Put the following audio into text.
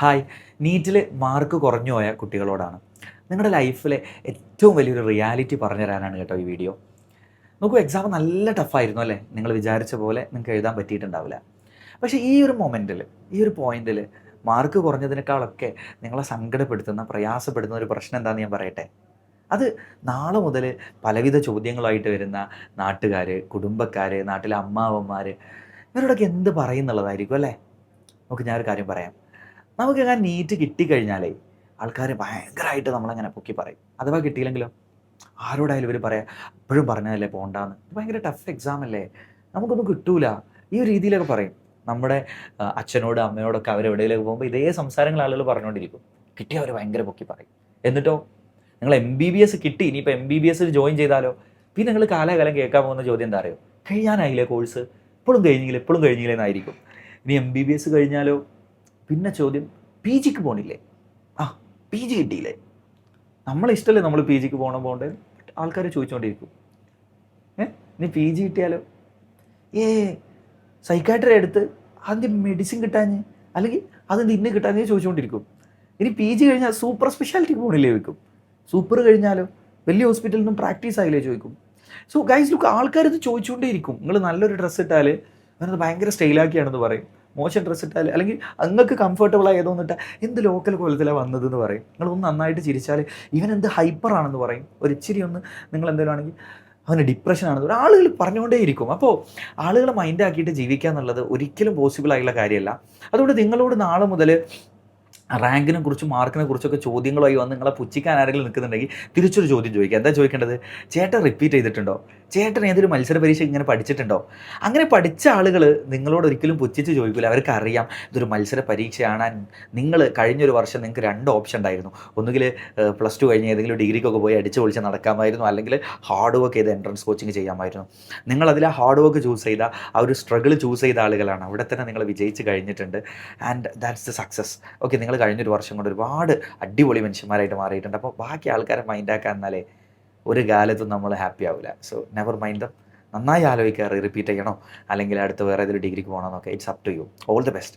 Hi. നീറ്റിൽ mark കുറഞ്ഞു പോയ കുട്ടികളോടാണ്. നിങ്ങളുടെ ലൈഫിലെ ഏറ്റവും വലിയൊരു റിയാലിറ്റി പറഞ്ഞു തരാനാണ് കേട്ടോ ഈ വീഡിയോ. നോക്കൂ, എക്സാം നല്ല ടഫായിരുന്നു അല്ലേ? നിങ്ങൾ വിചാരിച്ച പോലെ നിങ്ങൾക്ക് എഴുതാൻ പറ്റിയിട്ടുണ്ടാവില്ല. പക്ഷേ ഈ ഒരു മൊമെൻറ്റിൽ, ഈ ഒരു പോയിന്റിൽ മാർക്ക് കുറഞ്ഞതിനേക്കാളൊക്കെ നിങ്ങളെ സങ്കടപ്പെടുത്തുന്ന, പ്രയാസപ്പെടുന്ന ഒരു പ്രശ്നം എന്താണെന്ന് ഞാൻ പറയട്ടെ. അത് നാളെ മുതൽ പലവിധ ചോദ്യങ്ങളായിട്ട് വരുന്ന നാട്ടുകാർ, കുടുംബക്കാർ, നാട്ടിലെ അമ്മാവന്മാർ ഇവരോടൊക്കെ എന്ത് പറയുന്നുള്ളതായിരിക്കും അല്ലേ? നമുക്ക് ഞാനൊരു കാര്യം പറയാം. നമുക്കങ്ങനെ നീറ്റ് കിട്ടിക്കഴിഞ്ഞാലേ ആൾക്കാർ ഭയങ്കരമായിട്ട് നമ്മളങ്ങനെ പൊക്കി പറയും. അഥവാ കിട്ടിയില്ലെങ്കിലോ ആരോടായാലും ഇവർ പറയാം, എപ്പോഴും പറഞ്ഞതല്ലേ പോണ്ടാന്ന്, ഭയങ്കര ടഫ് എക്സാം അല്ലേ, നമുക്കൊന്നും കിട്ടൂല, ഈ ഒരു രീതിയിലൊക്കെ പറയും. നമ്മുടെ അച്ഛനോട് അമ്മയോടൊക്കെ അവരെവിടെയെങ്കിലൊക്കെ പോകുമ്പോൾ ഇതേ സംസാരങ്ങൾ ആളുകൾ പറഞ്ഞുകൊണ്ടിരിക്കും. കിട്ടിയവർ ഭയങ്കര പൊക്കി പറയും. എന്നിട്ടോ നിങ്ങൾ MBBS കിട്ടി, ഇനിയിപ്പോൾ MBBS ജോയിൻ ചെയ്താലോ? പിന്നെ നിങ്ങൾ കാലാകാലം കേൾക്കാൻ പോകുന്ന ചോദ്യം എന്താ അറിയോ? കഴിയാനായില്ലേ കോഴ്സ്, ഇപ്പോഴും കഴിഞ്ഞില്ലേ എന്നായിരിക്കും. ഇനി MBBS കഴിഞ്ഞാലോ? പിന്നെ ചോദ്യം, PGക്ക് പോകണില്ലേ? ആ, PG കിട്ടിയില്ലേ? നമ്മളിഷ്ടമല്ലേ നമ്മൾ PGക്ക് പോകേണ്ടത്? ആൾക്കാർ ചോദിച്ചുകൊണ്ടിരിക്കും. ഇനി PG കിട്ടിയാലോ? സൈക്കാട്രി എടുത്ത് അതിൻ്റെ മെഡിസിൻ കിട്ടാഞ്ഞ്, അല്ലെങ്കിൽ അതിൻ്റെ ഇന്ന് കിട്ടാഞ്ഞ് ചോദിച്ചുകൊണ്ടിരിക്കും. ഇനി PG കഴിഞ്ഞാൽ സൂപ്പർ സ്പെഷ്യാലിറ്റിക്ക് പോകണില്ലേ ചോദിക്കും. സൂപ്പർ കഴിഞ്ഞാലോ? വലിയ ഹോസ്പിറ്റലിൽ നിന്നും പ്രാക്ടീസ് ആയില്ലേ ചോദിക്കും. സോ ഗൈസ് ലുക്ക്, ആൾക്കാർ ഇത് ചോദിച്ചുകൊണ്ടേയിരിക്കും. നിങ്ങൾ നല്ലൊരു ഡ്രസ്സ് ഇട്ടാൽ അവനത് ഭയങ്കര സ്റ്റൈലാക്കിയാണെന്ന് പറയും. മോശം ഡ്രസ്സ് ഇട്ടാൽ, അല്ലെങ്കിൽ നിങ്ങൾക്ക് കംഫർട്ടബിൾ ആയതൊന്നിട്ടാൽ എന്ത് ലോക്കൽ കോലത്തിലാണ് വന്നതെന്ന് പറയും. നിങ്ങളൊന്ന് നന്നായിട്ട് ചിരിച്ചാൽ ഇവൻ എന്ത് ഹൈപ്പറാണെന്ന് പറയും. ഒരു ഇച്ചിരി ഒന്ന് നിങ്ങൾ എന്തെങ്കിലും ആണെങ്കിൽ അവന് ഡിപ്രഷനാണെന്ന് പറയും. ആളുകൾ പറഞ്ഞുകൊണ്ടേയിരിക്കും. അപ്പോൾ ആളുകളെ മൈൻഡാക്കിയിട്ട് ജീവിക്കുക എന്നുള്ളത് ഒരിക്കലും പോസിബിൾ ആയിട്ടുള്ള കാര്യമല്ല. അതുകൊണ്ട് നിങ്ങളോട് നാളെ മുതൽ റാങ്കിനെ കുറിച്ചും മാർക്കിനെ കുറിച്ചൊക്കെ ചോദ്യങ്ങളുമായി വന്ന് നിങ്ങളെ പുച്ഛിക്കാൻ ആരെങ്കിലും നിൽക്കുന്നുണ്ടെങ്കിൽ തിരിച്ചൊരു ചോദ്യം ചോദിക്കുക. എന്താ ചോദിക്കേണ്ടത്? ചേട്ടൻ റിപ്പീറ്റ് ചെയ്തിട്ടുണ്ടോ? ചേട്ടൻ ഏതൊരു മത്സര പരീക്ഷ ഇങ്ങനെ പഠിച്ചിട്ടുണ്ടോ? അങ്ങനെ പഠിച്ച ആളുകൾ നിങ്ങളോട് ഒരിക്കലും പുച്ഛിച്ച് ചോദിക്കില്ല. അവർക്ക് അറിയാം ഇതൊരു മത്സര പരീക്ഷയാണ്. നിങ്ങൾ കഴിഞ്ഞൊരു വർഷം നിങ്ങൾക്ക് 2 ഓപ്ഷൻ ഉണ്ടായിരുന്നു. ഒന്നുകിൽ +2 കഴിഞ്ഞ് ഏതെങ്കിലും ഡിഗ്രിക്കൊക്കെ പോയി അടിച്ച് പൊളിച്ച് നടക്കാമായിരുന്നു, അല്ലെങ്കിൽ ഹാർഡ് വർക്ക് ചെയ്ത് എൻട്രൻസ് കോച്ചിങ് ചെയ്യാമായിരുന്നു. നിങ്ങളതിൽ ആ ഹാർഡ് വർക്ക് ചൂസ് ചെയ്ത, ആ ഒരു സ്ട്രഗിൾ ചൂസ് ചെയ്ത ആളുകളാണ്. അവിടെ തന്നെ നിങ്ങൾ വിജയിച്ച് കഴിഞ്ഞിട്ടുണ്ട്. And that's the success. Okay, നിങ്ങൾ കഴിഞ്ഞൊരു വർഷം കൊണ്ട് ഒരുപാട് അടിപൊളി മനുഷ്യന്മാരായിട്ട് മാറിയിട്ടുണ്ട്. അപ്പോൾ ബാക്കി ആൾക്കാരെ മൈൻഡാക്കാൻ എന്നാലേ ഒരു കാലത്തും നമ്മൾ ഹാപ്പി ആവില്ല. So never mind them. നന്നായി ആലോചിക്കുക, റിപ്പീറ്റ് ചെയ്യണോ അല്ലെങ്കിൽ അടുത്ത വേറെ ഏതൊരു ഡിഗ്രിക്ക് പോകണമെന്നൊക്കെ. It's up to you. All the best.